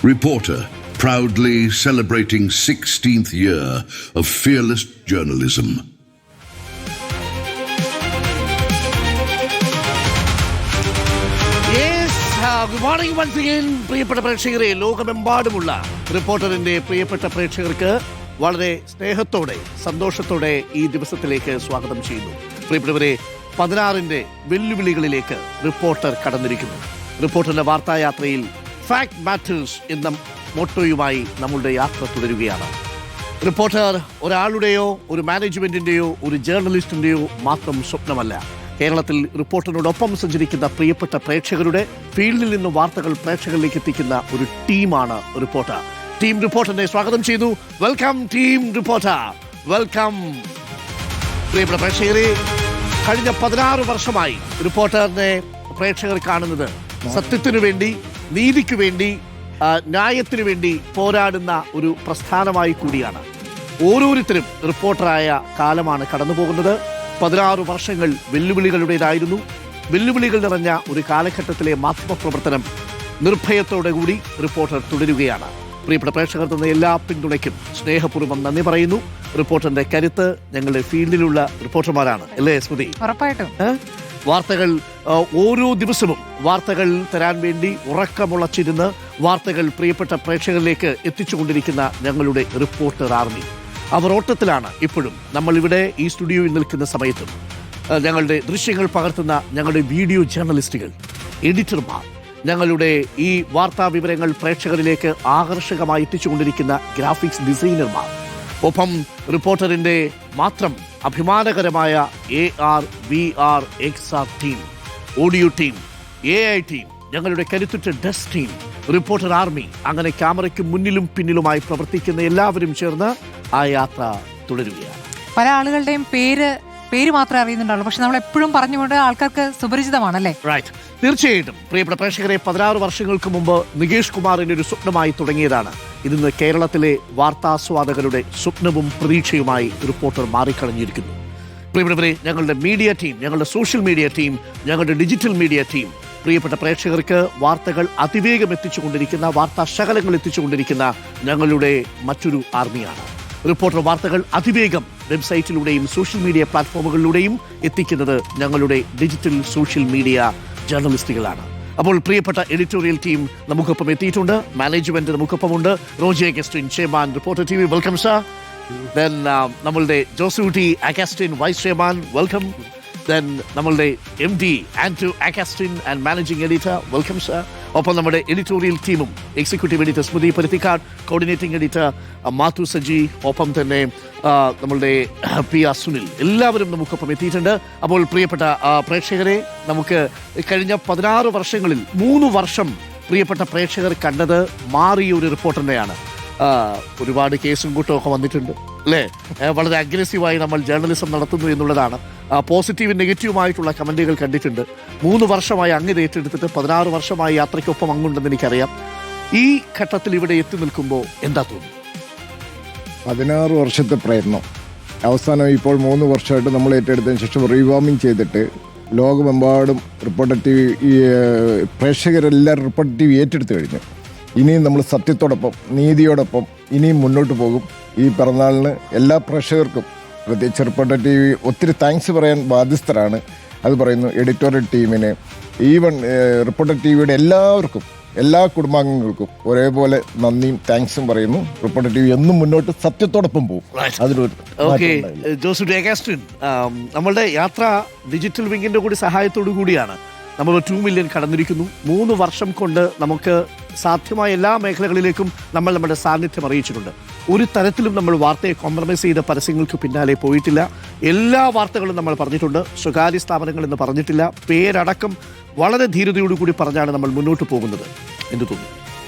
Reporter, proudly celebrating 16th year of fearless journalism. Good morning once again പ്രിയപ്പെട്ട പ്രേക്ഷകരെ. ലോകമെമ്പാടുമുള്ള റിപ്പോർട്ടറിന്റെ പ്രിയപ്പെട്ട പ്രേക്ഷകർക്ക് വളരെ സ്നേഹത്തോടെ സന്തോഷത്തോടെ ഈ ദിവസത്തിലേക്ക് സ്വാഗതം ചെയ്യുന്നു. പ്രിയപ്പെട്ടവരെ, 16ന്റെ വെല്ലുവിളികളിലേക്ക് റിപ്പോർട്ടർ കടന്നിരിക്കുന്നു. റിപ്പോർട്ടറിന്റെ വാർത്തായാത്രയിൽ ഫാക്ട് മാറ്റേഴ്സ് എന്ന മോട്ടോയുമായി നമ്മളുടെ യാത്ര തുടരുകയാണ്. റിപ്പോർട്ടർ ഒരാളുടെയോ ഒരു മാനേജ്മെന്റിന്റെയോ ഒരു ജേർണലിസ്റ്റിന്റെയോ മാത്രം സ്വപ്നമല്ല. കേരളത്തിൽ റിപ്പോർട്ടറിനോടൊപ്പം സഞ്ചരിക്കുന്ന പ്രിയപ്പെട്ട പ്രേക്ഷകരുടെ ഫീൽഡിൽ നിന്ന് വാർത്തകൾ പ്രേക്ഷകരിലേക്ക് എത്തിക്കുന്ന ഒരു ടീമാണ് റിപ്പോർട്ടർ. ടീം റിപ്പോർട്ടറിനെ സ്വാഗതം ചെയ്തു. Welcome team reporter, welcome. പ്രിയപ്പെട്ട പ്രേക്ഷകരെ, കഴിഞ്ഞ 16 വർഷമായി റിപ്പോർട്ടറിനെ പ്രേക്ഷകർ കാണുന്നത് സത്യത്തിനു വേണ്ടി, നീതിക്ക് വേണ്ടി, ന്യായത്തിനു വേണ്ടി പോരാടുന്ന ഒരു പ്രസ്ഥാനമായി കൂടിയാണ്. ഓരോരുത്തരും റിപ്പോർട്ടറായ കാലമാണ് കടന്നു പോകുന്നത്. 16 വർഷങ്ങൾ വെല്ലുവിളികളുടേതായിരുന്നു. വെല്ലുവിളികൾ നിറഞ്ഞ ഒരു കാലഘട്ടത്തിലെ മാധ്യമപ്രവർത്തനം നിർഭയത്തോടെ കൂടി റിപ്പോർട്ടർ തുടരുകയാണ്. പ്രിയപ്പെട്ട പ്രേക്ഷകർ തന്ന എല്ലാ പിന്തുണയ്ക്കും സ്നേഹപൂർവ്വം നന്ദി പറയുന്നു. റിപ്പോർട്ടറിന്റെ കരുത്ത് ഞങ്ങളുടെ ഫീൽഡിലുള്ള റിപ്പോർട്ടർമാരാണ്, അല്ലേ സ്മൃതി? ഉറപ്പായിട്ടും. വാർത്തകൾ ഓരോ ദിവസവും വാർത്തകൾ തരാൻ വേണ്ടി ഉറക്കമുളച്ചിരുന്ന് വാർത്തകൾ പ്രിയപ്പെട്ട പ്രേക്ഷകരിലേക്ക് എത്തിച്ചുകൊണ്ടിരിക്കുന്ന ഞങ്ങളുടെ റിപ്പോർട്ടർ ആർമി. അവർ ഓട്ടത്തിലാണ് ഇപ്പോഴും. നമ്മളിവിടെ ഈ സ്റ്റുഡിയോയിൽ നിൽക്കുന്ന സമയത്തും ഞങ്ങളുടെ ദൃശ്യങ്ങൾ പകർത്തുന്ന ഞങ്ങളുടെ വീഡിയോ ജേർണലിസ്റ്റുകൾ, എഡിറ്റർമാർ, ഞങ്ങളുടെ ഈ വാർത്താ വിവരങ്ങൾ പ്രേക്ഷകരിലേക്ക് ആകർഷകമായി എത്തിച്ചുകൊണ്ടിരിക്കുന്ന ഗ്രാഫിക്സ് ഡിസൈനർമാർ, ഒപ്പം റിപ്പോർട്ടറിന്റെ മാത്രം അഭിമാനകരമായ AR, VR, XR team, audio team, AI team, ഞങ്ങളുടെ കരുത്തുറ്റ ഡെസ്ക് ടീം, റിപ്പോർട്ടർ ആർമി, അങ്ങനെ ക്യാമറയ്ക്ക് മുന്നിലും പിന്നിലുമായി പ്രവർത്തിക്കുന്ന എല്ലാവരും ചേർന്ന് ആ യാത്ര തുടരുകയാണ്. പല ആളുകളുടെയും പേര് മാത്രമേ അറിയുന്നുണ്ടാവുള്ളൂ, പക്ഷെ നമ്മൾ എപ്പോഴും പറഞ്ഞുകൊണ്ട് ആൾക്കാർക്ക് സുപരിചിതമാണല്ലേ? റൈറ്റ്, തീർച്ചയായിട്ടും. പ്രിയപ്പെട്ട പ്രേക്ഷകരെ, 16 വർഷങ്ങൾക്ക് മുമ്പ് നികേഷ് കുമാറിന്റെ ഒരു സ്വപ്നമായി തുടങ്ങിയതാണ് ഇന്ന് കേരളത്തിലെ വാർത്താസ്വാദകരുടെ സ്വപ്നവും പ്രതീക്ഷയുമായി റിപ്പോർട്ടർ മാറിക്കളഞ്ഞിരിക്കുന്നു. പ്രിയപ്പെട്ടവരെ, ഞങ്ങളുടെ മീഡിയ ടീം, ഞങ്ങളുടെ സോഷ്യൽ മീഡിയ ടീം, ഞങ്ങളുടെ ഡിജിറ്റൽ മീഡിയ ടീം പ്രിയപ്പെട്ട പ്രേക്ഷകർക്ക് വാർത്തകൾ അതിവേഗം എത്തിച്ചുകൊണ്ടിരിക്കുന്ന, വാർത്താ ശകലങ്ങൾ എത്തിച്ചുകൊണ്ടിരിക്കുന്ന ഞങ്ങളുടെ മറ്റൊരു ആർമിയാണ്. റിപ്പോർട്ടർ വാർത്തകൾ അതിവേഗം വെബ്സൈറ്റിലൂടെയും സോഷ്യൽ മീഡിയ പ്ലാറ്റ്ഫോമുകളിലൂടെയും എത്തിക്കുന്നത് ഞങ്ങളുടെ ഡിജിറ്റൽ സോഷ്യൽ മീഡിയ ജേർണലിസ്റ്റുകളാണ്. അപ്പോൾ പ്രിയപ്പെട്ട എഡിറ്റോറിയൽ ടീം നമുക്കൊപ്പം എത്തിയിട്ടുണ്ട്. മാനേജ്മെന്റ് നമുക്കൊപ്പമുണ്ട്. Roji Augustine, chairman, reporter TV, welcome sir. Then നമ്മളുടെ Josootty Augustine, vice chairman, welcome. Then നമ്മളുടെ MD Andrew Augustine and managing editor, welcome sir. ഒപ്പം നമ്മുടെ എഡിറ്റോറിയൽ ടീമും executive editor Smruthy Paruthikad, coordinating editor Mathu Saji, ഒപ്പം തന്നെ നമ്മളുടെ PR സുനിൽ, എല്ലാവരും നമുക്കൊപ്പം എത്തിയിട്ടുണ്ട്. അപ്പോൾ പ്രിയപ്പെട്ട പ്രേക്ഷകരെ, നമുക്ക് കഴിഞ്ഞ 16 വർഷങ്ങളിൽ 3 വർഷം പ്രിയപ്പെട്ട പ്രേക്ഷകർ കണ്ടത് മാറിയ ഒരു റിപ്പോർട്ടറിനെയാണ്. ഒരുപാട് കേസും കൂട്ടമൊക്കെ വന്നിട്ടുണ്ട്, അല്ലേ? വളരെ അഗ്രസീവായി നമ്മൾ ജേർണലിസം നടത്തുന്നു എന്നുള്ളതാണ്. പോസിറ്റീവും നെഗറ്റീവുമായിട്ടുള്ള കമന്റുകൾ കണ്ടിട്ടുണ്ട്. 3 വർഷമായി അങ്ങ് ഏറ്റെടുത്തിട്ട് 16 വർഷമായി യാത്രയ്ക്കൊപ്പം അങ്ങുണ്ടെന്ന് എനിക്കറിയാം. ഈ ഘട്ടത്തിൽ ഇവിടെ എത്തി നിൽക്കുമ്പോൾ എന്താ തോന്നുന്നു? 16 വർഷത്തെ പ്രയത്നം അവസാനം ഇപ്പോൾ 3 വർഷമായിട്ട് നമ്മൾ ഏറ്റെടുത്തതിന് ശേഷം റീവാമിങ് ചെയ്തിട്ട് ലോകമെമ്പാടും റിപ്പോർട്ടർ TV പ്രേക്ഷകരെല്ലാവരും റിപ്പോർട്ടർ TV ഏറ്റെടുത്ത് കഴിഞ്ഞു. ഇനിയും നമ്മൾ സത്യത്തോടൊപ്പം നീതിയോടൊപ്പം ഇനിയും മുന്നോട്ട് പോകും. ഈ പിറന്നാളിന് എല്ലാ പ്രേക്ഷകർക്കും, പ്രത്യേകിച്ച് റിപ്പോർട്ടർ TV ഒത്തിരി താങ്ക്സ് പറയാൻ ബാധ്യസ്ഥരാണ്. അത് പറയുന്നു എഡിറ്റോറിയൽ ടീമിന്, ഈവൻ റിപ്പോർട്ടർ TVയുടെ എല്ലാവർക്കും, എല്ലാ കുടുംബാംഗങ്ങൾക്കും ഒരേപോലെ നന്ദിയും താങ്ക്സും പറയുന്നു. റിപ്പോർട്ടർ TV എന്നും മുന്നോട്ട് സത്യത്തോടൊപ്പം പോകും. ജോസൂട്ടി അഗസ്റ്റിൻ, നമ്മളുടെ യാത്ര ഡിജിറ്റൽ വിങ്ങിന്റെ കൂടി സഹായത്തോടു കൂടിയാണ്. നമ്മൾ 2 മില്യൺ കടന്നിരിക്കുന്നു. 3 വർഷം കൊണ്ട് നമുക്ക് സാധ്യമായ എല്ലാ മേഖലകളിലേക്കും നമ്മൾ നമ്മുടെ സാന്നിധ്യം അറിയിച്ചിട്ടുണ്ട്. ഒരു തരത്തിലും നമ്മൾ വാർത്തയെ കോംപ്രമൈസ് ചെയ്ത പരസ്യങ്ങൾക്ക് പിന്നാലെ പോയിട്ടില്ല. എല്ലാ വാർത്തകളും നമ്മൾ പറഞ്ഞിട്ടുണ്ട്. സ്വകാര്യ സ്ഥാപനങ്ങൾ എന്ന് പറഞ്ഞിട്ടില്ല. പേരടക്കം വളരെ ധീരതയോടുകൂടി പറഞ്ഞാണ് നമ്മൾ മുന്നോട്ട് പോകുന്നത്. എന്ത് തോന്നുന്നു?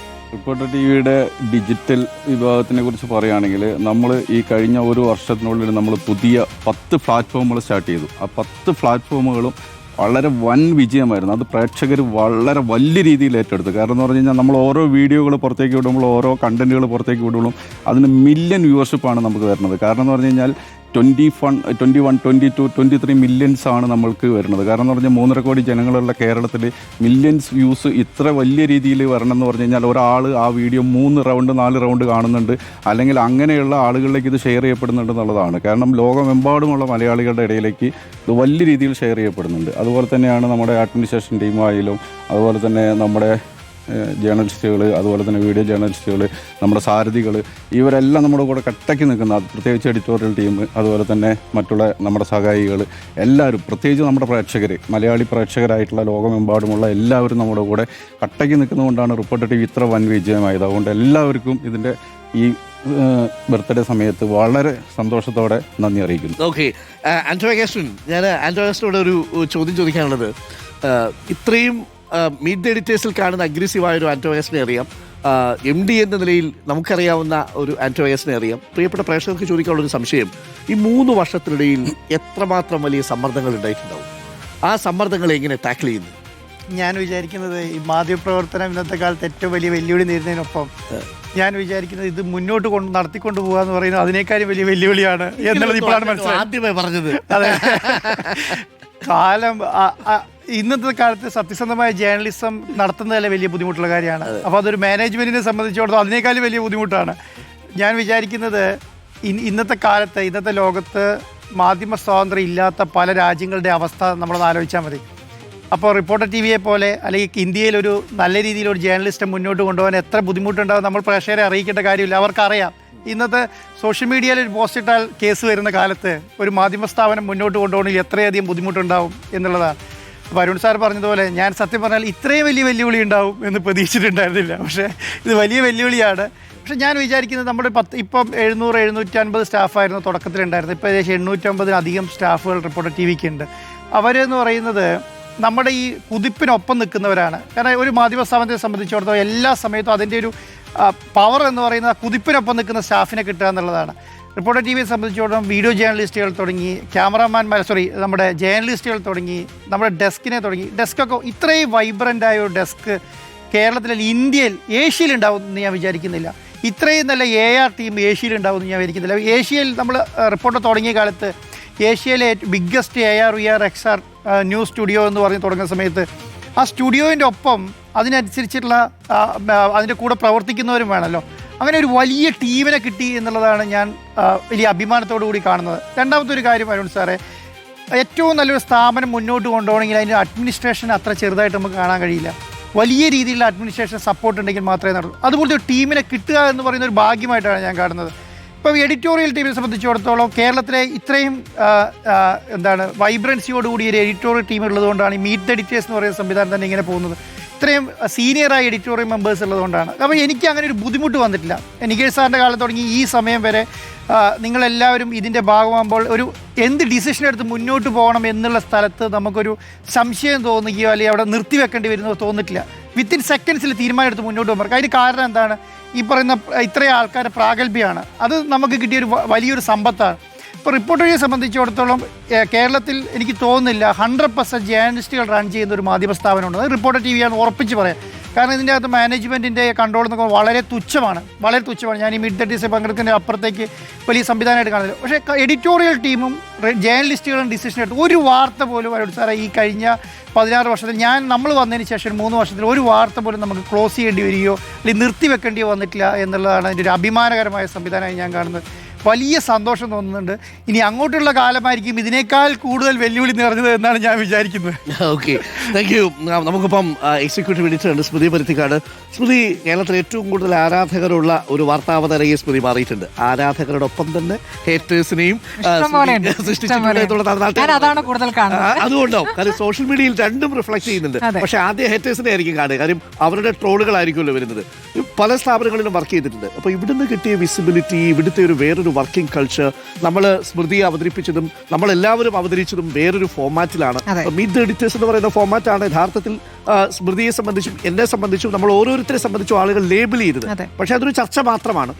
റിപ്പോർട്ടർ TVയുടെ ഡിജിറ്റൽ വിഭാഗത്തിനെ കുറിച്ച് പറയുകയാണെങ്കിൽ, നമ്മൾ ഈ കഴിഞ്ഞ 1 വർഷത്തിനുള്ളിൽ നമ്മൾ പുതിയ 10 പ്ലാറ്റ്ഫോമുകൾ സ്റ്റാർട്ട് ചെയ്തു. ആ 10 പ്ലാറ്റ്ഫോമുകളും വളരെ വൻ വിജയമായിരുന്നു. അത് പ്രേക്ഷകർ വളരെ വലിയ രീതിയിൽ ഏറ്റെടുത്തു. കാരണം എന്ന് പറഞ്ഞു കഴിഞ്ഞാൽ നമ്മൾ ഓരോ വീഡിയോകൾ പുറത്തേക്ക് വിടുമ്പോൾ, ഓരോ കണ്ടന്റുകൾ പുറത്തേക്ക് വിടുമ്പോഴും അതിന് മില്യൺ വ്യൂവർഷിപ്പാണ് നമുക്ക് വരുന്നത്. കാരണം എന്ന് പറഞ്ഞു കഴിഞ്ഞാൽ 21, 22, 23 മില്യൺസ് ആണ് നമ്മൾക്ക് വരുന്നത്. കാരണം എന്ന് പറഞ്ഞാൽ 3.5 കോടി ജനങ്ങളുള്ള കേരളത്തിൽ മില്യൺസ് വ്യൂസ് ഇത്ര വലിയ രീതിയിൽ വരണം എന്ന് പറഞ്ഞു കഴിഞ്ഞാൽ ഒരാൾ ആ വീഡിയോ 3 റൗണ്ട് 4 റൗണ്ട് കാണുന്നുണ്ട്, അല്ലെങ്കിൽ അങ്ങനെയുള്ള ആളുകളിലേക്ക് ഇത് ഷെയർ ചെയ്യപ്പെടുന്നുണ്ട് എന്നുള്ളതാണ്. കാരണം ലോകമെമ്പാടുമുള്ള മലയാളികളുടെ ഇടയിലേക്ക് ഇത് വലിയ രീതിയിൽ ഷെയർ ചെയ്യപ്പെടുന്നുണ്ട്. അതുപോലെ തന്നെയാണ് നമ്മുടെ അഡ്മിനിസ്ട്രേഷൻ ടീമായാലും, അതുപോലെ തന്നെ നമ്മുടെ ജേർണലിസ്റ്റുകൾ, അതുപോലെ തന്നെ വീഡിയോ ജേർണലിസ്റ്റുകൾ, നമ്മുടെ സാരഥികൾ, ഇവരെല്ലാം നമ്മുടെ കൂടെ കട്ടയ്ക്ക് നിൽക്കുന്ന, പ്രത്യേകിച്ച് എഡിറ്റോറിയൽ ടീം, അതുപോലെ തന്നെ മറ്റുള്ള നമ്മുടെ സഹായികൾ എല്ലാവരും, പ്രത്യേകിച്ച് നമ്മുടെ പ്രേക്ഷകർ, മലയാളി പ്രേക്ഷകരായിട്ടുള്ള ലോകമെമ്പാടുമുള്ള എല്ലാവരും നമ്മുടെ കൂടെ കട്ടയ്ക്ക് നിൽക്കുന്നതുകൊണ്ടാണ് റിപ്പോർട്ടർ TV ഇത്ര വൻ വിജയമായത്. അതുകൊണ്ട് എല്ലാവർക്കും ഇതിൻ്റെ ഈ ബർത്ത്ഡേ സമയത്ത് വളരെ സന്തോഷത്തോടെ നന്ദി അറിയിക്കുന്നു. ഓക്കെ, ആന്റോ അഗസ്റ്റിൻ, ഞാൻ ആന്റോ അഗസ്റ്റിനോട് ഒരു ചോദ്യം ചോദിക്കാനുള്ളത്, ഇത്രയും മീറ്റ് ദ എഡിറ്റേഴ്സിൽ കാണുന്ന അഗ്രസീവായൊരു ആന്റോ അഗസ്റ്റിനെ അറിയാം, MD എന്ന നിലയിൽ നമുക്കറിയാവുന്ന ഒരു ആന്റോ അഗസ്റ്റിനെ അറിയാം. പ്രിയപ്പെട്ട പ്രേക്ഷകർക്ക് ചോദിക്കാനുള്ളൊരു സംശയം, ഈ 3 വർഷത്തിനിടയിൽ എത്രമാത്രം വലിയ സമ്മർദ്ദങ്ങൾ ഉണ്ടായിട്ടുണ്ടാവും? ആ സമ്മർദ്ദങ്ങളെ എങ്ങനെ ടാക്കിൾ ചെയ്യുന്നു? ഞാൻ വിചാരിക്കുന്നത് ഈ മാധ്യമപ്രവർത്തനം ഇന്നത്തെ കാലത്ത് ഏറ്റവും വലിയ വെല്ലുവിളി നേരിടുന്നതിനൊപ്പം ഞാൻ വിചാരിക്കുന്നത് ഇത് മുന്നോട്ട് നടത്തിക്കൊണ്ട് പോകുക എന്ന് പറയുന്നത് അതിനേക്കാളും വലിയ വെല്ലുവിളിയാണ് എന്നുള്ളത് ഇപ്പോഴാണ് മനസ്സിലായത്. ആദ്യമേ പറഞ്ഞത് അതെ, കാലം ഇന്നത്തെ കാലത്ത് സത്യസന്ധമായ ജേർണലിസം നടത്തുന്നതല്ലേ വലിയ ബുദ്ധിമുട്ടുള്ള കാര്യമാണ്. അപ്പോൾ അതൊരു മാനേജ്മെന്റിനെ സംബന്ധിച്ചിടത്തോളം അതിനേക്കാളും വലിയ ബുദ്ധിമുട്ടാണ്. ഞാൻ വിചാരിക്കുന്നത് ഇന്നത്തെ കാലത്ത്, ഇന്നത്തെ ലോകത്ത് മാധ്യമ സ്വാതന്ത്ര്യം ഇല്ലാത്ത പല രാജ്യങ്ങളുടെ അവസ്ഥ നമ്മളൊന്ന് ആലോചിച്ചാൽ മതി. അപ്പോൾ റിപ്പോർട്ടർ TVയെ പോലെ അല്ലെങ്കിൽ ഇന്ത്യയിലൊരു നല്ല രീതിയിലൊരു ജേർണലിസ്റ്റ് മുന്നോട്ട് കൊണ്ടുപോകാൻ എത്ര ബുദ്ധിമുട്ടുണ്ടാകും നമ്മൾ പ്രേക്ഷകരെ അറിയിക്കേണ്ട കാര്യമില്ല. അവർക്കറിയാം ഇന്നത്തെ സോഷ്യൽ മീഡിയയിൽ ഒരു പോസ്റ്റ് ഇട്ടാൽ കേസ് വരുന്ന കാലത്ത് ഒരു മാധ്യമ സ്ഥാപനം മുന്നോട്ട് കൊണ്ടുപോകണമെങ്കിൽ എത്രയധികം ബുദ്ധിമുട്ടുണ്ടാവും എന്നുള്ളതാണ്. അപ്പോൾ അരുൺ സാർ പറഞ്ഞതുപോലെ ഞാൻ സത്യം പറഞ്ഞാൽ ഇത്രയും വലിയ വെല്ലുവിളി ഉണ്ടാവും എന്ന് പ്രതീക്ഷിച്ചിട്ടുണ്ടായിരുന്നില്ല. പക്ഷേ ഇത് വലിയ വെല്ലുവിളിയാണ്. പക്ഷെ ഞാൻ വിചാരിക്കുന്നത് നമ്മുടെ ഇപ്പം 700-750 സ്റ്റാഫായിരുന്നു തുടക്കത്തിലുണ്ടായിരുന്നത്. ഇപ്പോൾ ഏകദേശം 850-അധികം സ്റ്റാഫുകൾ റിപ്പോർട്ടർ TVക്ക് ഉണ്ട്. അവരെന്ന് പറയുന്നത് നമ്മുടെ ഈ കുതിപ്പിനൊപ്പം നിൽക്കുന്നവരാണ്. കാരണം ഒരു മാധ്യമ സ്ഥാപനത്തെ സംബന്ധിച്ചിടത്തോളം എല്ലാ സമയത്തും അതിൻ്റെ ഒരു പവർ എന്ന് പറയുന്നത് കുതിപ്പിനൊപ്പം നിൽക്കുന്ന സ്റ്റാഫിനെ കിട്ടുക എന്നുള്ളതാണ്. റിപ്പോർട്ടർ TVയെ സംബന്ധിച്ചിടത്തോളം വീഡിയോ ജേർണലിസ്റ്റുകൾ തുടങ്ങി, നമ്മുടെ ജേർണലിസ്റ്റുകൾ തുടങ്ങി, നമ്മുടെ ഡെസ്കിനെ തുടങ്ങി. ഡെസ്കൊക്കെ ഇത്രയും വൈബ്രൻ്റായ ഒരു ഡെസ്ക് കേരളത്തിൽ, ഇന്ത്യയിൽ, ഏഷ്യയിൽ ഉണ്ടാവും എന്ന് ഞാൻ വിചാരിക്കുന്നില്ല. ഇത്രയും നല്ല AR ടീം ഏഷ്യയിൽ ഉണ്ടാവും എന്ന് ഞാൻ വിചാരിക്കുന്നില്ല. ഏഷ്യയിൽ നമ്മൾ റിപ്പോർട്ടർ തുടങ്ങിയ കാലത്ത് ഏഷ്യയിലെ biggest AR/VR XR news studio എന്ന് പറഞ്ഞ് തുടങ്ങുന്ന സമയത്ത് ആ സ്റ്റുഡിയോൻ്റെ ഒപ്പം അതിനനുസരിച്ചിട്ടുള്ള അതിൻ്റെ കൂടെ പ്രവർത്തിക്കുന്നവരും വേണമല്ലോ. അങ്ങനെ ഒരു വലിയ ടീമിനെ കിട്ടി എന്നുള്ളതാണ് ഞാൻ വലിയ അഭിമാനത്തോടു കൂടി കാണുന്നത്. രണ്ടാമത്തെ ഒരു കാര്യം അരുൺ സാറേ, ഏറ്റവും നല്ലൊരു സ്ഥാപനം മുന്നോട്ട് കൊണ്ടുപോകണമെങ്കിൽ അതിൻ്റെ അഡ്മിനിസ്ട്രേഷൻ അത്ര ചെറുതായിട്ട് നമുക്ക് കാണാൻ കഴിയില്ല. വലിയ രീതിയിലുള്ള അഡ്മിനിസ്ട്രേഷൻ സപ്പോർട്ട് ഉണ്ടെങ്കിൽ മാത്രമേ നടക്കൂ. അതുപോലത്തെ ഒരു ടീമിനെ കിട്ടുക എന്ന് പറയുന്ന ഒരു ഭാഗ്യമായിട്ടാണ് ഞാൻ കാണുന്നത്. ഇപ്പോൾ എഡിറ്റോറിയൽ ടീമിനെ സംബന്ധിച്ചിടത്തോളം കേരളത്തിലെ ഇത്രയും വൈബ്രൻസിയോടുകൂടി ഒരു എഡിറ്റോറിയൽ ടീം ഉള്ളതുകൊണ്ടാണ് ഈ മീറ്റ് ദ എഡിറ്റേഴ്സ് എന്ന് പറയുന്ന സംവിധാനം തന്നെ ഇങ്ങനെ പോകുന്നത്. ഇത്രയും സീനിയറായ എഡിറ്റോറിയൽ മെമ്പേഴ്സ് ഉള്ളതുകൊണ്ടാണ്. അപ്പോൾ എനിക്ക് അങ്ങനെ ഒരു ബുദ്ധിമുട്ട് വന്നിട്ടില്ല. നികേഷ് സാറിൻ്റെ കാലത്ത് തുടങ്ങി ഈ സമയം വരെ നിങ്ങളെല്ലാവരും ഇതിൻ്റെ ഭാഗമാകുമ്പോൾ ഒരു എന്ത് ഡിസിഷൻ എടുത്ത് മുന്നോട്ട് പോകണം എന്നുള്ള സ്ഥലത്ത് നമുക്കൊരു സംശയം തോന്നുകയോ അല്ലെങ്കിൽ അവിടെ നിർത്തിവെക്കേണ്ടി വരുന്നതോ തോന്നിട്ടില്ല. വിത്തിൻ സെക്കൻഡ്സിൽ തീരുമാനം എടുത്ത് മുന്നോട്ട് പോകാൻ. അതിന് കാരണം എന്താണ്? ഈ പറയുന്ന ഇത്രയും ആൾക്കാരുടെ പ്രാഗൽഭ്യമാണ്. അത് നമുക്ക് കിട്ടിയൊരു വലിയൊരു സമ്പത്താണ്. ഇപ്പോൾ റിപ്പോർട്ടർ TVയെ സംബന്ധിച്ചിടത്തോളം കേരളത്തിൽ എനിക്ക് തോന്നുന്നില്ല 100% ജേർണലിസ്റ്റുകൾ റൺ ചെയ്യുന്ന ഒരു മാധ്യമ സ്ഥാപനമുണ്ട്. അത് റിപ്പോർട്ടർ TVയാണ് ഉറപ്പിച്ച് പറയാം. കാരണം ഇതിൻ്റെ അകത്ത് മാനേജ്മെൻറ്റിൻ്റെ കൺട്രോൾ എന്നൊക്കെ വളരെ തുച്ഛമാണ്. ഞാൻ ഈ മിഡ് 30s പങ്കെടുക്കുന്നതിൻ്റെ അപ്പുറത്തേക്ക് വലിയ സംവിധാനമായിട്ട് കാണുന്നില്ല. പക്ഷേ എഡിറ്റോറിയൽ ടീമും ജേർണലിസ്റ്റുകളും ഡിസിഷൻ എടുത്ത് ഒരു വാർത്ത പോലും അരുൺ സാറേ ഈ കഴിഞ്ഞ 16 വർഷത്തിൽ നമ്മൾ വന്നതിന് ശേഷം 3 വർഷത്തിൽ ഒരു വാർത്ത പോലും നമുക്ക് ക്ലോസ് ചെയ്യേണ്ടി വരികയോ അല്ലെങ്കിൽ നിർത്തിവെക്കേണ്ടിയോ വന്നിട്ടില്ല എന്നുള്ളതാണ് അതിൻ്റെ ഒരു അഭിമാനകരമായ സംവിധാനമായി ഞാൻ കാണുന്നത്. വലിയ സന്തോഷം തോന്നുന്നുണ്ട്. ഇനി അങ്ങോട്ടുള്ള കാലമായിരിക്കും ഇതിനേക്കാൾ കൂടുതൽ വെല്ലുവിളി നിറഞ്ഞത് എന്നാണ് ഞാൻ വിചാരിക്കുന്നത്. Okay, thank you. നമുക്കിപ്പം എക്സിക്യൂട്ടീവ് എഡിറ്റർ ഉണ്ട് സ്മൃതി പരുത്തിക്കാട്. സ്മൃതി, കേരളത്തിൽ ഏറ്റവും കൂടുതൽ ആരാധകരുള്ള ഒരു വാർത്താവതാരകയെ സ്മൃതി മാറിയിട്ടുണ്ട്. ആരാധകരോടൊപ്പം തന്നെ ഹേറ്റേഴ്സിനെയും അതുകൊണ്ടാവും. കാരണം സോഷ്യൽ മീഡിയയിൽ രണ്ടും റിഫ്ലക്ട് ചെയ്യുന്നുണ്ട്. പക്ഷെ ആദ്യം ഹേറ്റേഴ്സിനെ ആയിരിക്കും കാണുക. കാര്യം അവരുടെ ട്രോളുകളായിരിക്കുമല്ലോ വരുന്നത്. പല സ്ഥാപനങ്ങളിലും വർക്ക് ചെയ്തിട്ടുണ്ട്. അപ്പോൾ ഇവിടുന്ന് കിട്ടിയ വിസിബിലിറ്റി, ഇവിടുത്തെ ഒരു വേറൊരു വർക്കിംഗ് കൾച്ചർ, നമ്മൾ സ്മൃതിയെ അവതരിപ്പിച്ചതും നമ്മളെല്ലാവരും അവതരിച്ചതും വേറൊരു ഫോമാറ്റിലാണ്. മീറ്റ് ദ എഡിറ്റേഴ്സ് എന്ന് പറയുന്ന ഫോമാറ്റാണ് യഥാർത്ഥത്തിൽ സ്മൃതിയെ സംബന്ധിച്ചും എന്നെ സംബന്ധിച്ചും നമ്മൾ ഓരോരുത്തരെ സംബന്ധിച്ചും ആളുകൾ ലേബിൾ ചെയ്തത്. പക്ഷെ അതൊരു ചർച്ച മാത്രമാണ്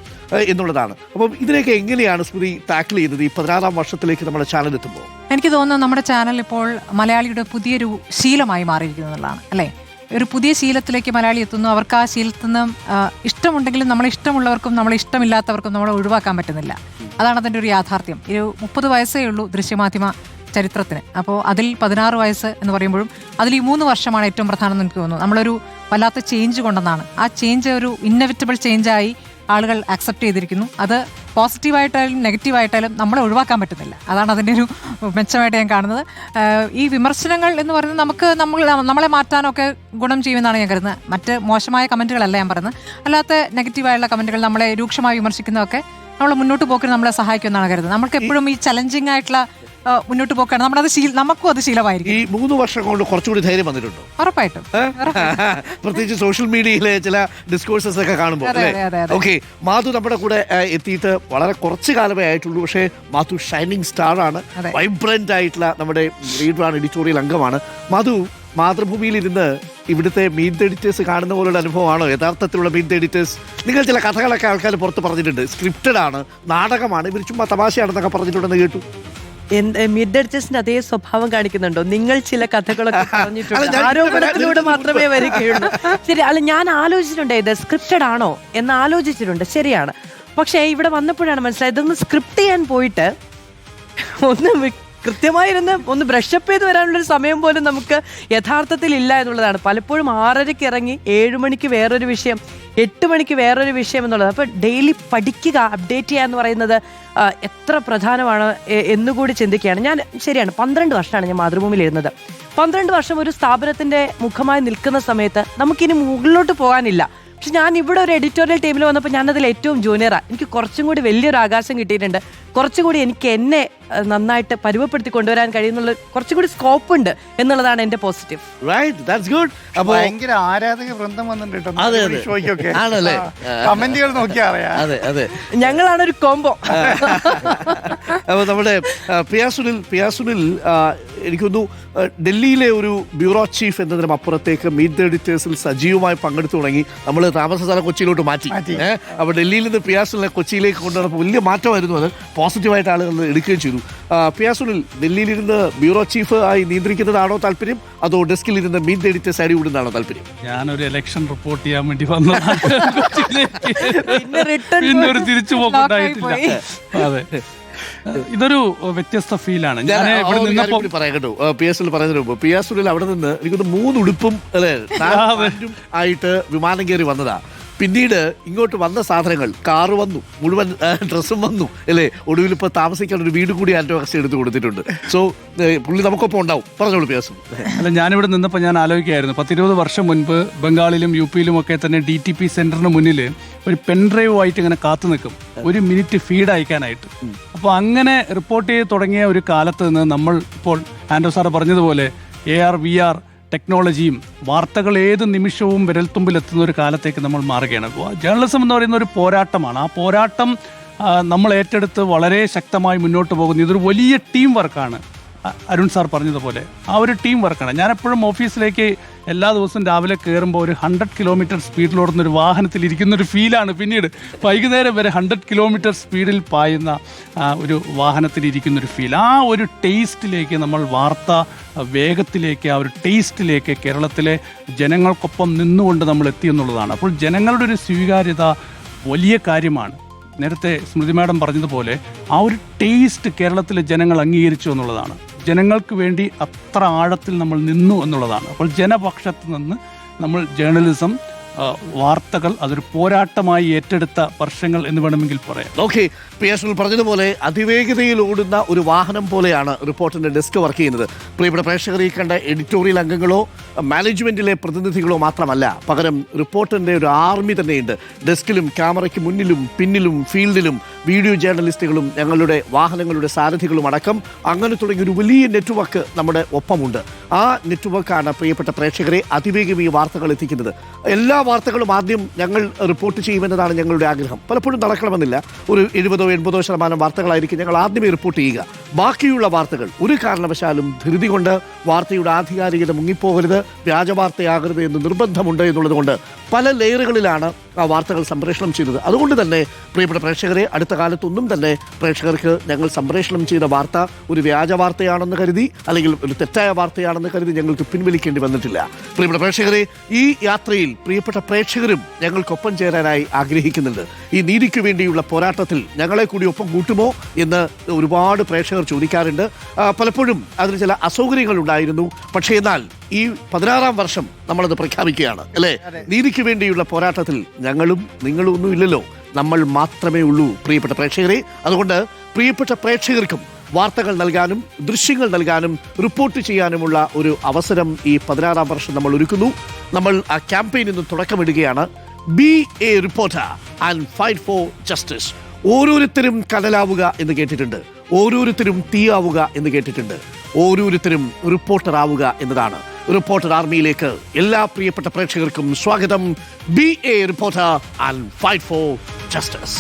എന്നുള്ളതാണ്. അപ്പം ഇതിനൊക്കെ എങ്ങനെയാണ് സ്മൃതി ടാക്കിൾ ചെയ്തത് ഈ 16ാം വർഷത്തിലേക്ക് നമ്മുടെ ചാനൽ എത്തുമ്പോൾ? എനിക്ക് തോന്നുന്നു നമ്മുടെ ചാനൽ ഇപ്പോൾ മലയാളിയുടെ പുതിയൊരു ശീലമായി മാറിയിരിക്കുന്നതാണ്, അല്ലേ? ഒരു പുതിയ ശീലത്തിലേക്ക് മലയാളി എത്തുന്നു. അവർക്ക് ആ ശീലത്തിൽ നിന്ന് ഇഷ്ടമുണ്ടെങ്കിലും നമ്മളെ ഇഷ്ടമുള്ളവർക്കും നമ്മളെ ഇഷ്ടമില്ലാത്തവർക്കും നമ്മളെ ഒഴിവാക്കാൻ പറ്റുന്നില്ല. അതാണ് അതിൻ്റെ ഒരു യാഥാർത്ഥ്യം. 30 വയസ്സേ ഉള്ളൂ ദൃശ്യമാധ്യമ ചരിത്രത്തിന്. അപ്പോൾ അതിൽ 16 വയസ്സ് എന്ന് പറയുമ്പോഴും അതിൽ ഈ 3 വർഷമാണ് ഏറ്റവും പ്രധാനം എന്ന് എനിക്ക് തോന്നുന്നു. നമ്മളൊരു വല്ലാത്ത ചേഞ്ച് കൊണ്ടെന്നാണ്. ആ ചേഞ്ച് ഒരു ഇന്നവിറ്റബിൾ ചേഞ്ചായി ആളുകൾ അക്സെപ്റ്റ് ചെയ്തിരിക്കുന്നു. അത് പോസിറ്റീവായിട്ടായാലും നെഗറ്റീവായിട്ടായാലും നമ്മളെ ഒഴിവാക്കാൻ പറ്റുന്നില്ല. അതാണ് അതിൻ്റെ ഒരു മെച്ചമായിട്ട് ഞാൻ കാണുന്നത്. ഈ വിമർശനങ്ങൾ എന്ന് പറയുന്നത് നമ്മളെ മാറ്റാനൊക്കെ ഗുണം ചെയ്യുമെന്നാണ് ഞാൻ കരുതുന്നത്. മറ്റ് മോശമായ കമൻറ്റുകളല്ല ഞാൻ പറയുന്നത്. അല്ലാത്ത നെഗറ്റീവായുള്ള കമൻറ്റുകൾ, നമ്മളെ രൂക്ഷമായി വിമർശിക്കുന്നതൊക്കെ നമ്മൾ മുന്നോട്ട് പോക്കിന് നമ്മളെ സഹായിക്കുമെന്നാണ് കരുതുന്നത്. നമുക്ക് എപ്പോഴും ഈ ചലഞ്ചിങ് ആയിട്ടുള്ള മുന്നോട്ട് പോക്കാണ് നമുക്കും അത് ശീലമായിരിക്കും. ഈ 3 വർഷം കൊണ്ട് കുറച്ചുകൂടി ധൈര്യം വന്നിട്ടുണ്ടോ? ഉറപ്പായിട്ടും. പ്രത്യേകിച്ച് സോഷ്യൽ മീഡിയയിലെ ചില ഡിസ്കോഴ്സസ് ഒക്കെ കാണുമ്പോൾ. ഓക്കെ, മാധു നമ്മുടെ കൂടെ എത്തിയിട്ട് വളരെ കുറച്ച് കാലമേ ആയിട്ടുള്ളൂ. പക്ഷേ മാധു ഷൈനിങ് സ്റ്റാർ ആണ്, വൈബ്രന്റ് ആയിട്ടുള്ള നമ്മുടെ ലീഡറാണ്, എഡിറ്റോറിയൽ അംഗമാണ്. മാധു മാതൃഭൂമിയിൽ ഇരുന്ന് ഇവിടുത്തെ മീറ്റ് എഡിറ്റേഴ്സ് കാണുന്ന പോലുള്ള അനുഭവമാണോ യഥാർത്ഥത്തിലുള്ള മീറ്റ് എഡിറ്റേഴ്സ്? നിങ്ങൾ ചില കഥകളൊക്കെ ആൾക്കാർ പുറത്ത് പറഞ്ഞിട്ടുണ്ട്, സ്ക്രിപ്റ്റഡ് ആണ്, നാടകമാണ്, ഇവർ ചുമ്മാ തമാശയാണെന്നൊക്കെ പറഞ്ഞിട്ടുണ്ടെന്ന് കേട്ടു. മിഡ് എഡിറ്റേഴ്സിന്റെ അതേ സ്വഭാവം കാണിക്കുന്നുണ്ടോ? നിങ്ങൾ ചില കഥകളൊക്കെ പറഞ്ഞിട്ടുണ്ട്, ആരോപണത്തിലൂടെ മാത്രമേ വരികയുള്ളൂ. ശരി, അല്ല, ഞാൻ ആലോചിച്ചിട്ടുണ്ട് ഇത് സ്ക്രിപ്റ്റഡ് ആണോ എന്ന് ആലോചിച്ചിട്ടുണ്ട്, ശരിയാണ്. പക്ഷേ ഇവിടെ വന്നപ്പോഴാണ് മനസ്സിലായത് ഇതൊന്ന് സ്ക്രിപ്റ്റ് ചെയ്യാൻ പോയിട്ട് ഒന്ന് കൃത്യമായിരുന്ന് ഒന്ന് ബ്രഷപ്പ് ചെയ്ത് വരാനുള്ളൊരു സമയം പോലും നമുക്ക് യഥാർത്ഥത്തിൽ ഇല്ല എന്നുള്ളതാണ്. പലപ്പോഴും 6:30 ഇറങ്ങി 7 മണിക്ക് വേറൊരു വിഷയം, 8 മണിക്ക് വേറൊരു വിഷയം എന്നുള്ളത്. അപ്പോൾ ഡെയിലി പഠിക്കുക, അപ്ഡേറ്റ് ചെയ്യുക എന്ന് പറയുന്നത് എത്ര പ്രധാനമാണ് എന്നുകൂടി ചിന്തിക്കുകയാണ് ഞാൻ. ശരിയാണ്, 12 വർഷമാണ് ഞാൻ മാതൃഭൂമിയിൽ ഇരുന്നത്. 12 വർഷം ഒരു സ്ഥാപനത്തിന്റെ മുഖമായി നിൽക്കുന്ന സമയത്ത് നമുക്കിനി മുകളിലോട്ട് പോകാനില്ല. പക്ഷെ ഞാൻ ഇവിടെ ഒരു എഡിറ്റോറിയൽ ടീമിൽ വന്നപ്പോൾ ഞാനതിൽ ഏറ്റവും ജൂനിയറാണ്. എനിക്ക് കുറച്ചും കൂടി വലിയൊരു ആകാശം കിട്ടിയിട്ടുണ്ട്. കുറച്ചുകൂടി എനിക്ക് എന്നെ നന്നായിട്ട് പരുവപ്പെടുത്തി കൊണ്ടുവരാൻ കഴിയുന്നുള്ള കുറച്ചുകൂടി സ്കോപ്പ് ഉണ്ട് എന്നുള്ളതാണ് എന്റെ പോസിറ്റീവ്. ഭയങ്കര ആരാധക വൃന്ദം വന്നിട്ടുണ്ട് ഷോയ്ക്കൊക്കെ. കമന്റുകൾ നോക്കിയാ അറിയാം. ഞങ്ങളാണ് ഒരു കോംബോ. അപ്പോൾ നമ്മുടെ പിയാസുനിൽ എനിക്കൊന്നു ഡൽഹിയിലെ ഒരു ബ്യൂറോ ചീഫ് എന്നതിനും അപ്പുറത്തേക്ക് മീറ്റ് ദ എഡിറ്റേഴ്സിൽ സജീവമായി പങ്കെടുത്തു തുടങ്ങി. നമ്മൾ താമസ സ്ഥലം കൊച്ചിയിലോട്ട് മാറ്റി. അപ്പോൾ ഡൽഹിയിൽ നിന്ന് പിയാസുനിലെ കൊച്ചിയിലേക്ക് കൊണ്ടുവന്നപ്പോൾ വലിയ മാറ്റമായിരുന്നു. അത് പോസിറ്റീവായിട്ട് ആളുകൾ എടുക്കുകയും ചെയ്തു. പിയാസുനിൽ ഡൽഹിയിലിരുന്ന് ബ്യൂറോ ചീഫ് ആയി നിയന്ത്രിക്കുന്നതാണോ താല്പര്യം, അതോ ഡെസ്കിലിരുന്ന് മീറ്റ് ദ എഡിറ്റേഴ്സ് ആയി വിടുന്നതാണോ താല്പര്യം? ഞാനൊരു ഇലക്ഷൻ റിപ്പോർട്ട് ചെയ്യാൻ വേണ്ടി വന്നതാണ്. പിന്നെ ഒരു തിരിച്ചു പോക്കുണ്ടായിട്ടില്ല. അതെ, ഇതൊരു വ്യത്യസ്ത ഫീലാണ്. ഞാൻ പറയാം കേട്ടോ, പിയാസുനിൽ പറയുന്നതിന് മുമ്പ് പിയാസുനിൽ അവിടെ നിന്ന് എനിക്കൊന്ന് 3 ഉടുപ്പും അല്ലെ ആയിട്ട് വിമാനം കയറി വന്നതാ. പിന്നീട് ഇങ്ങോട്ട് വന്ന സാധനങ്ങൾ, കാറ് വന്നു, മുഴുവൻ ഡ്രസ്സും വന്നു അല്ലേ, ഒടുവിൽ ഇപ്പോൾ താമസിക്കാൻ ഒരു വീട് കൂടി ആൻറ്റോക്സി എടുത്ത് കൊടുത്തിട്ടുണ്ട്. സോ പുള്ളി നമുക്കൊപ്പം ഉണ്ടാവും. പറഞ്ഞോളൂ പിയാസു. അല്ല, ഞാനിവിടെ നിന്നപ്പോൾ ഞാൻ ആലോചിക്കുകയായിരുന്നു, 10-20 വർഷം മുൻപ് ബംഗാളിലും UP-യിലും ഒക്കെ തന്നെ DTP സെന്ററിന് മുന്നിൽ ഒരു പെൻഡ്രൈവ് ആയിട്ട് ഇങ്ങനെ കാത്തു നിൽക്കും 1 മിനിറ്റ് ഫീഡ് അയക്കാനായിട്ട്. അപ്പോൾ അങ്ങനെ റിപ്പോർട്ട് ചെയ്ത് തുടങ്ങിയ ഒരു കാലത്ത് നിന്ന് നമ്മൾ ഇപ്പോൾ ആൻഡോ സാറ് പറഞ്ഞതുപോലെ AR VR ടെക്നോളജിയും വാർത്തകൾ ഏത് നിമിഷവും വിരൽത്തുമ്പിലെത്തുന്ന ഒരു കാലത്തേക്ക് നമ്മൾ മാറുകയാണ്. ജേർണലിസം എന്ന് പറയുന്ന ഒരു പോരാട്ടമാണ്. ആ പോരാട്ടം നമ്മൾ ഏറ്റെടുത്ത് വളരെ ശക്തമായി മുന്നോട്ട് പോകുന്നു. ഇതൊരു വലിയ ടീം വർക്കാണ്. അരുൺ സാർ പറഞ്ഞതുപോലെ ആ ഒരു ടീം വർക്കാണ്. ഞാൻ എപ്പോഴും ഓഫീസിലേക്ക് എല്ലാ ദിവസവും രാവിലെ കയറുമ്പോൾ ഒരു 100 കിലോമീറ്റർ സ്പീഡിലോടുന്ന ഒരു വാഹനത്തിൽ ഇരിക്കുന്നൊരു ഫീലാണ്. പിന്നീട് വൈകുന്നേരം വരെ 100 കിലോമീറ്റർ സ്പീഡിൽ പായുന്ന ഒരു വാഹനത്തിൽ ഇരിക്കുന്നൊരു ഫീൽ. ആ ഒരു ടേസ്റ്റിലേക്ക് നമ്മൾ വാർത്ത വേഗത്തിലേക്ക്, ആ ഒരു ടേസ്റ്റിലേക്ക് കേരളത്തിലെ ജനങ്ങൾക്കൊപ്പം നിന്നുകൊണ്ട് നമ്മൾ എത്തിയെന്നുള്ളതാണ്. അപ്പോൾ ജനങ്ങളുടെ ഒരു സ്വീകാര്യത വലിയ കാര്യമാണ്. നേരത്തെ സ്മൃതി മാഡം പറഞ്ഞതുപോലെ ആ ഒരു ടേസ്റ്റ് കേരളത്തിലെ ജനങ്ങൾ അംഗീകരിച്ചു എന്നുള്ളതാണ്. ജനങ്ങൾക്ക് വേണ്ടി അത്ര ആഴത്തിൽ നമ്മൾ നിന്നു എന്നുള്ളതാണ്. അപ്പോൾ ജനപക്ഷത്ത് നിന്ന് നമ്മൾ ജേർണലിസം, വാർത്തകൾ അതൊരു പോരാട്ടമായി ഏറ്റെടുത്ത വർഷങ്ങൾ എന്ന് വേണമെങ്കിൽ പറയാം. ഓക്കെ, പിയാസുനിൽ പറഞ്ഞതുപോലെ അതിവേഗതയിൽ ഓടുന്ന ഒരു വാഹനം പോലെയാണ് റിപ്പോർട്ടിന്റെ ഡെസ്ക് വർക്ക് ചെയ്യുന്നത്. പ്രിയപ്പെട്ട പ്രേക്ഷകർ, ഈ കണ്ട എഡിറ്റോറിയൽ അംഗങ്ങളോ മാനേജ്മെന്റിലെ പ്രതിനിധികളോ മാത്രമല്ല, പകരം റിപ്പോർട്ടറിന്റെ ഒരു ആർമി തന്നെയുണ്ട്. ഡെസ്കിലും ക്യാമറയ്ക്ക് മുന്നിലും പിന്നിലും ഫീൽഡിലും വീഡിയോ ജേർണലിസ്റ്റുകളും ഞങ്ങളുടെ വാഹനങ്ങളുടെ സാരഥികളും അടക്കം അങ്ങനെ തുടങ്ങിയ ഒരു വലിയ നെറ്റ്വർക്ക് നമ്മുടെ ഒപ്പമുണ്ട്. ആ നെറ്റ്വർക്കാണ് പ്രിയപ്പെട്ട പ്രേക്ഷകരെ അതിവേഗം ഈ വാർത്തകൾ എത്തിക്കുന്നത്. എല്ലാ വാർത്തകളും ആദ്യം ഞങ്ങൾ റിപ്പോർട്ട് ചെയ്യുമെന്നതാണ് ഞങ്ങളുടെ ആഗ്രഹം. പലപ്പോഴും നടക്കണമെന്നില്ല. ഒരു 70-80% വാർത്തകളായിരിക്കും ഞങ്ങൾ ആദ്യമേ റിപ്പോർട്ട് ചെയ്യുക. ബാക്കിയുള്ള വാർത്തകൾ ഒരു കാരണവശാലും ധൃതി കൊണ്ട് വാർത്തയുടെ ആധികാരികത മുങ്ങിപ്പോകരുത്, വ്യാജ വാർത്തയാകരുത് എന്ന് നിർബന്ധമുണ്ട് എന്നുള്ളത് കൊണ്ട് പല ലെയറുകളിലാണ് ആ വാർത്തകൾ സംപ്രേഷണം ചെയ്തത്. അതുകൊണ്ട് തന്നെ പ്രിയപ്പെട്ട പ്രേക്ഷകരെ, അടുത്ത കാലത്തൊന്നും തന്നെ പ്രേക്ഷകർക്ക് ഞങ്ങൾ സംപ്രേഷണം ചെയ്ത വാർത്ത ഒരു വ്യാജ വാർത്തയാണെന്ന് കരുതി അല്ലെങ്കിൽ ഒരു തെറ്റായ വാർത്തയാണെന്ന് കരുതി ഞങ്ങൾക്ക് പിൻവലിക്കേണ്ടി വന്നിട്ടില്ല. പ്രിയപ്പെട്ട പ്രേക്ഷകരെ, ഈ യാത്രയിൽ പ്രിയപ്പെട്ട പ്രേക്ഷകരും ഞങ്ങൾക്കൊപ്പം ചേരാനായി ആഗ്രഹിക്കുന്നുണ്ട്. ഈ നീതിക്ക് വേണ്ടിയുള്ള പോരാട്ടത്തിൽ ഞങ്ങളെ ഞങ്ങളെ കൂടി ഒപ്പം കൂട്ടുമോ എന്ന് ഒരുപാട് പ്രേക്ഷകർ ചോദിക്കാറുണ്ട്. പലപ്പോഴും അതിന് ചില അസൗകര്യങ്ങൾ ഉണ്ടായിരുന്നു. പക്ഷേ എന്നാൽ ഈ 16-ാം വർഷം നമ്മളത് പ്രഖ്യാപിക്കുകയാണ് അല്ലേ? നീതിക്ക് വേണ്ടിയുള്ള പോരാട്ടത്തിൽ ഞങ്ങളും നിങ്ങളും ഒന്നും ഇല്ലല്ലോ, നമ്മൾ മാത്രമേ ഉള്ളൂ പ്രിയപ്പെട്ട പ്രേക്ഷകരെ. അതുകൊണ്ട് പ്രിയപ്പെട്ട പ്രേക്ഷകർക്കും വാർത്തകൾ നൽകാനും ദൃശ്യങ്ങൾ നൽകാനും റിപ്പോർട്ട് ചെയ്യാനുമുള്ള ഒരു അവസരം ഈ 16-ാം വർഷം നമ്മൾ ഒരുക്കുന്നു. നമ്മൾ ആ ക്യാമ്പയിൻ ഇന്ന് തുടക്കമിടുകയാണ്. Be a reporter and fight for justice. ഓരോരുത്തരും കടലാവുക എന്ന് കേട്ടിട്ടുണ്ട്, ഓരോരുത്തരും തീയാവുക എന്ന് കേട്ടിട്ടുണ്ട്, ഓരോരുത്തരും റിപ്പോർട്ടർ ആവുക എന്നതാണ്. റിപ്പോർട്ടർ ആർമിയിലേക്ക് എല്ലാ പ്രിയപ്പെട്ട പ്രേക്ഷകർക്കും സ്വാഗതം. B a reporter and fight for justice.